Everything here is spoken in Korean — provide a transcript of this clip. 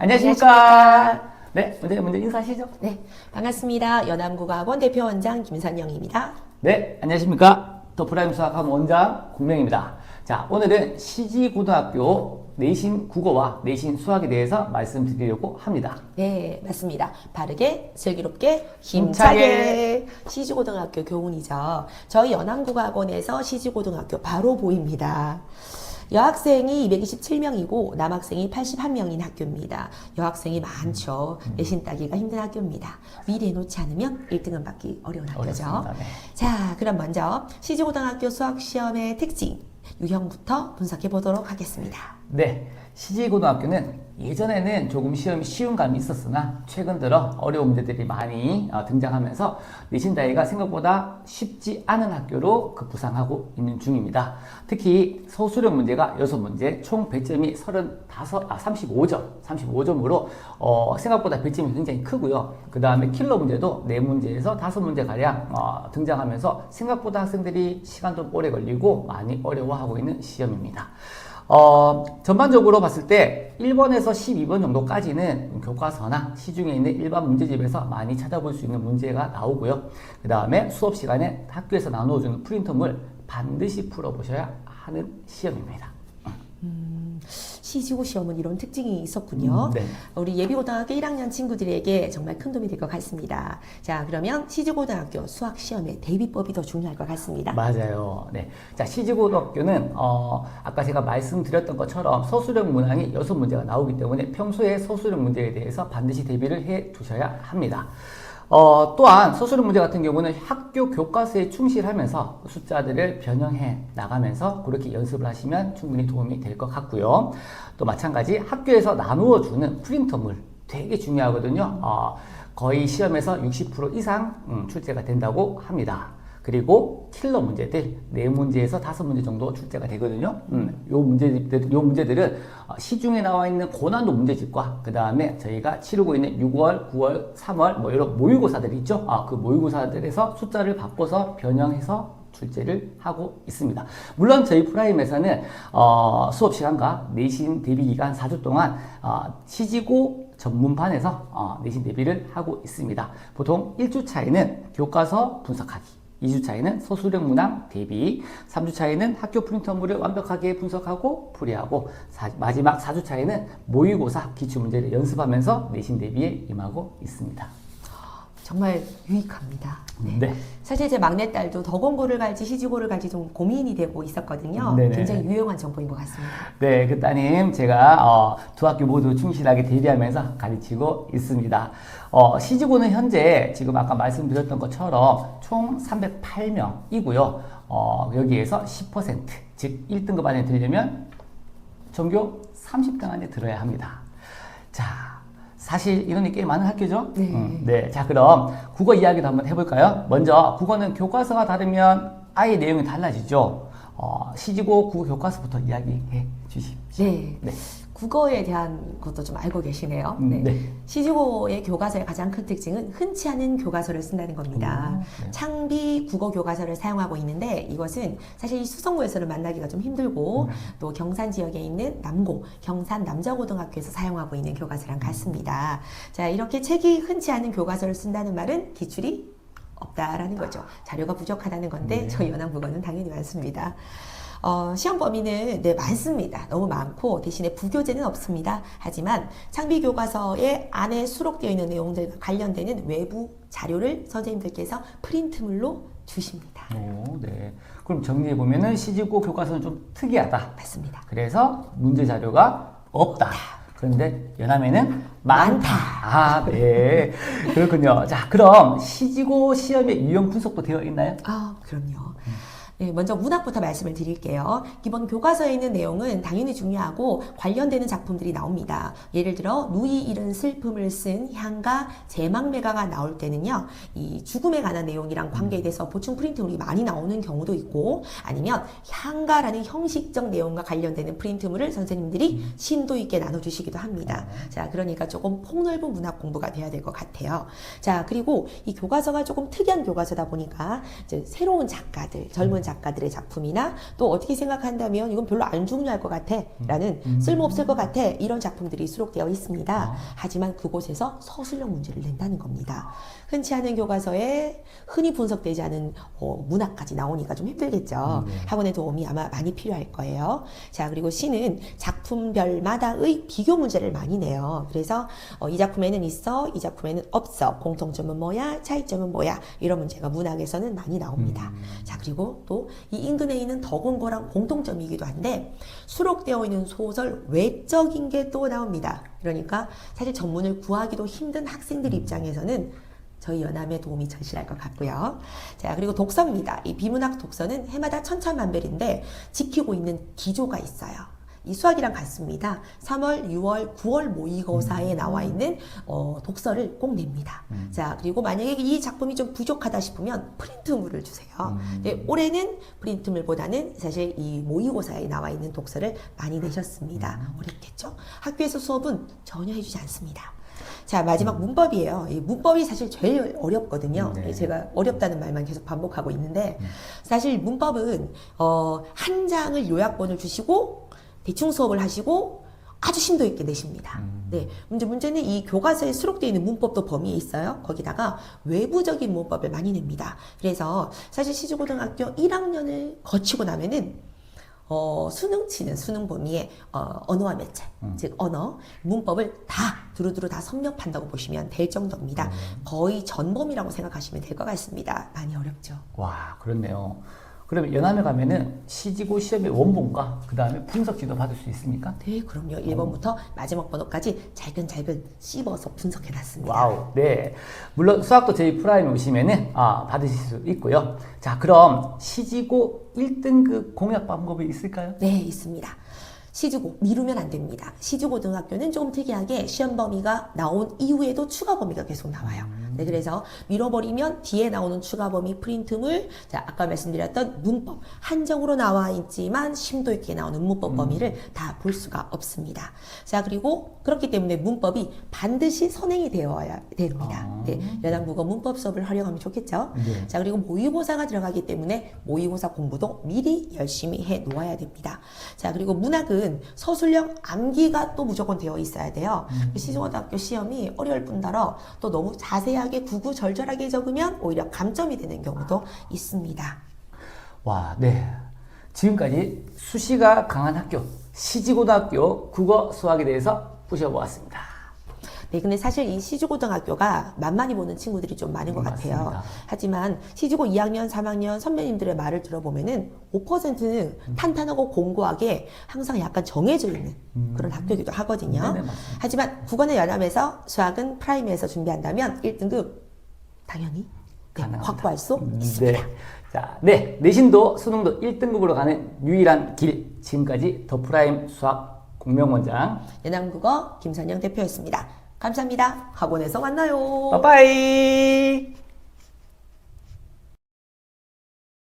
안녕하십니까. 네, 먼저 인사하시죠. 네, 반갑습니다. 연암국어학원 대표원장 김선영입니다. 네, 안녕하십니까. 더 프라임 수학학원 원장 국명입니다. 자, 오늘은 시지고등학교 내신 국어와 내신 수학에 대해서 말씀드리려고 합니다. 네, 맞습니다. 바르게, 슬기롭게, 힘차게. 시지고등학교 교훈이죠. 저희 연암국어학원에서 시지고등학교 바로 보입니다. 여학생이 227명이고 남학생이 81명인 학교입니다. 여학생이 많죠. 내신 따기가 힘든 학교입니다. 미리 해놓지 않으면 1등은 받기 어려운 학교죠. 네. 자, 그럼 먼저 시지고등학교 수학시험의 특징, 유형부터 분석해 보도록 하겠습니다. 네, 시지고등학교는 예전에는 조금 시험이 쉬운 감이 있었으나 최근 들어 어려운 문제들이 많이 등장하면서 내신 따위가 생각보다 쉽지 않은 학교로 급부상하고 있는 중입니다. 특히 서술형 문제가 6문제, 총 100점이 35점으로 생각보다 100점이 굉장히 크고요. 그 다음에 킬러 문제도 4문제에서 5문제가량 등장하면서 생각보다 학생들이 시간 좀 오래 걸리고 많이 어려워하고 있는 시험입니다. 전반적으로 봤을 때 1번에서 12번 정도까지는 교과서나 시중에 있는 일반 문제집에서 많이 찾아볼 수 있는 문제가 나오고요. 그 다음에 수업 시간에 학교에서 나누어주는 프린터물 반드시 풀어보셔야 하는 시험입니다. 시지고 시험은 이런 특징이 있었군요. 네. 우리 예비고등학교 1학년 친구들에게 정말 큰 도움이 될 것 같습니다. 자, 그러면 시지고등학교 수학 시험의 대비법이 더 중요할 것 같습니다. 맞아요. 네. 자, 시지고등학교는 아까 제가 말씀드렸던 것처럼 서술형 문항이 6문제가 나오기 때문에 평소에 서술형 문제에 대해서 반드시 대비를 해 두셔야 합니다. 또한 서술형 문제 같은 경우는 학교 교과서에 충실하면서 숫자들을 변형해 나가면서 그렇게 연습을 하시면 충분히 도움이 될 것 같고요. 또 마찬가지 학교에서 나누어 주는 프린터물 되게 중요하거든요. 거의 시험에서 60% 이상 출제가 된다고 합니다. 그리고 킬러 문제들 4문제에서 5문제 정도 출제가 되거든요. 요 문제들은 시중에 나와 있는 고난도 문제집과 그 다음에 저희가 치르고 있는 6월, 9월, 3월 뭐 이런 모의고사들이 있죠. 그 모의고사들에서 숫자를 바꿔서 변형해서 출제를 하고 있습니다. 물론 저희 프라임에서는 수업 시간과 내신 대비 기간 4주 동안 시지고 전문반에서 내신 대비를 하고 있습니다. 보통 1주 차이는 교과서 분석하기, 2주 차이는 서술형 문항 대비, 3주 차이는 학교 프린터물을 완벽하게 분석하고 풀이하고, 마지막 4주 차이는 모의고사 기출문제를 연습하면서 내신 대비에 임하고 있습니다. 정말 유익합니다. 네. 사실 제 막내딸도 더 공고를 갈지 시지고를 갈지 좀 고민이 되고 있었거든요. 네네. 굉장히 유용한 정보인 것 같습니다. 네, 그 따님 제가 두 학교 모두 충실하게 대비하면서 가르치고 있습니다. 시지고는 현재 지금 아까 말씀드렸던 것처럼 총 308명이고요. 여기에서 10%, 즉 1등급 안에 들려면 전교 30등 안에 들어야 합니다. 자, 사실 인원이 꽤 많은 학교죠? 네. 네. 자, 그럼 국어 이야기도 한번 해볼까요? 먼저 국어는 교과서가 다르면 아예 내용이 달라지죠. 시지고 국어 교과서부터 이야기해 주십시오. 네. 네. 국어에 대한 것도 좀 알고 계시네요. 네. 네. 시지고의 교과서의 가장 큰 특징은 흔치 않은 교과서를 쓴다는 겁니다. 네. 창비 국어 교과서를 사용하고 있는데 이것은 사실 수성구에서는 만나기가 좀 힘들고 또 경산 지역에 있는 남고, 경산 남자고등학교에서 사용하고 있는 교과서랑 같습니다. 자, 이렇게 책이 흔치 않은 교과서를 쓴다는 말은 기출이 없다라는 거죠. 자료가 부족하다는 건데 저희 연암국어는 당연히 많습니다. 시험 범위는 많습니다. 너무 많고 대신에 부교재는 없습니다. 하지만 창비 교과서의 안에 수록되어 있는 내용들과 관련되는 외부 자료를 선생님들께서 프린트물로 주십니다. 네. 그럼 정리해 보면은 시지고 교과서는 좀 특이하다. 맞습니다. 그래서 문제 자료가 없다. 그런데 연암에는 많다. 네. 그렇군요. 자, 그럼 시지고 시험의 유형 분석도 되어 있나요? 그럼요. 네, 먼저 문학부터 말씀을 드릴게요. 기본 교과서에 있는 내용은 당연히 중요하고 관련되는 작품들이 나옵니다. 예를 들어 누이 잃은 슬픔을 쓴 향가 제망매가가 나올 때는요, 이 죽음에 관한 내용이랑 관계돼서 보충 프린트물이 많이 나오는 경우도 있고, 아니면 향가라는 형식적 내용과 관련되는 프린트물을 선생님들이 심도 있게 나눠주시기도 합니다. 자, 그러니까 조금 폭넓은 문학 공부가 돼야 될 것 같아요. 자, 그리고 이 교과서가 조금 특이한 교과서다 보니까 이제 새로운 작가들, 젊은 작가들의 작품이나 또 어떻게 생각한다면 이건 별로 안 중요할 것 같아 라는 쓸모없을 것 같아 이런 작품들이 수록되어 있습니다. 하지만 그곳에서 서술형 문제를 낸다는 겁니다. 흔치 않은 교과서에 흔히 분석되지 않은 문학까지 나오니까 좀 힘들겠죠. 학원의 도움이 아마 많이 필요할 거예요. 자, 그리고 시는 작품별마다의 비교 문제를 많이 내요. 그래서 이 작품에는 있어, 이 작품에는 없어, 공통점은 뭐야, 차이점은 뭐야, 이런 문제가 문학에서는 많이 나옵니다. 자, 그리고 또 이 인근에 있는 더군거랑 공통점이기도 한데 수록되어 있는 소설 외적인 게 또 나옵니다. 그러니까 사실 전문을 구하기도 힘든 학생들 입장에서는 저희 연함의 도움이 절실할 것 같고요. 자, 그리고 독서입니다. 이 비문학 독서는 해마다 천차만별인데 지키고 있는 기조가 있어요. 이 수학이랑 같습니다. 3월, 6월, 9월 모의고사에 나와 있는 독서를 꼭 냅니다. 자, 그리고 만약에 이 작품이 좀 부족하다 싶으면 프린트물을 주세요. 근데 올해는 프린트물보다는 사실 이 모의고사에 나와 있는 독서를 많이 내셨습니다. 어렵겠죠? 학교에서 수업은 전혀 해주지 않습니다. 자, 마지막 문법이에요. 이 문법이 사실 제일 어렵거든요. 네. 제가 어렵다는 말만 계속 반복하고 있는데 사실 문법은 한 장을 요약본을 주시고 대충 수업을 하시고 아주 심도 있게 내십니다. 네, 문제는 이 교과서에 수록되어 있는 문법도 범위에 있어요. 거기다가 외부적인 문법을 많이 냅니다. 그래서 사실 시주고등학교 1학년을 거치고 나면은 수능 치는 수능 범위에 언어와 매체, 즉 언어, 문법을 다 두루두루 다 섭렵한다고 보시면 될 정도입니다. 거의 전범이라고 생각하시면 될 것 같습니다. 많이 어렵죠. 와, 그렇네요. 그러면 연암에 가면은 시지고 시험의 원본과 그 다음에 분석지도 받을 수 있습니까? 네, 그럼요. 1번부터 마지막 번호까지 잘근잘근 씹어서 분석해 놨습니다. 와우, 네. 물론 수학도 저희 프라임에 오시면은 받으실 수 있고요. 자, 그럼 시지고 1등급 공략 방법이 있을까요? 네, 있습니다. 시주고 미루면 안 됩니다. 시주고등학교는 조금 특이하게 시험 범위가 나온 이후에도 추가 범위가 계속 나와요. 네, 그래서 밀어버리면 뒤에 나오는 추가 범위 프린트물, 자, 아까 말씀드렸던 문법 한정으로 나와 있지만 심도 있게 나오는 문법 범위를 다 볼 수가 없습니다. 자, 그리고 그렇기 때문에 문법이 반드시 선행이 되어야 됩니다. 네, 연합국어 문법 수업을 활용하면 좋겠죠. 네. 자, 그리고 모의고사가 들어가기 때문에 모의고사 공부도 미리 열심히 해 놓아야 됩니다. 자, 그리고 문학은 서술형 암기가 또 무조건 되어 있어야 돼요. 시중고등학교 시험이 어려울 뿐더러 또 너무 자세하게 구구절절하게 적으면 오히려 감점이 되는 경우도 있습니다. 와, 네. 지금까지 수시가 강한 학교, 시지고등학교 국어 수학에 대해서 pu셔보았습니다. 네, 근데 사실 이 시주고등학교가 만만히 보는 친구들이 좀 많은 것 같아요. 맞습니다. 하지만 시주고 2학년, 3학년 선배님들의 말을 들어보면은 5%는 탄탄하고 공고하게 항상 약간 정해져 있는 그런 학교이기도 하거든요. 네네, 맞습니다. 하지만 국어는 연암에서 수학은 프라임에서 준비한다면 1등급 당연히 가능합니다. 확보할 수 있습니다. 네. 자, 네. 내신도 수능도 1등급으로 가는 유일한 길. 지금까지 더 프라임 수학 공명원장. 연암국어 김선영 대표였습니다. 감사합니다. 학원에서 만나요. 빠빠이.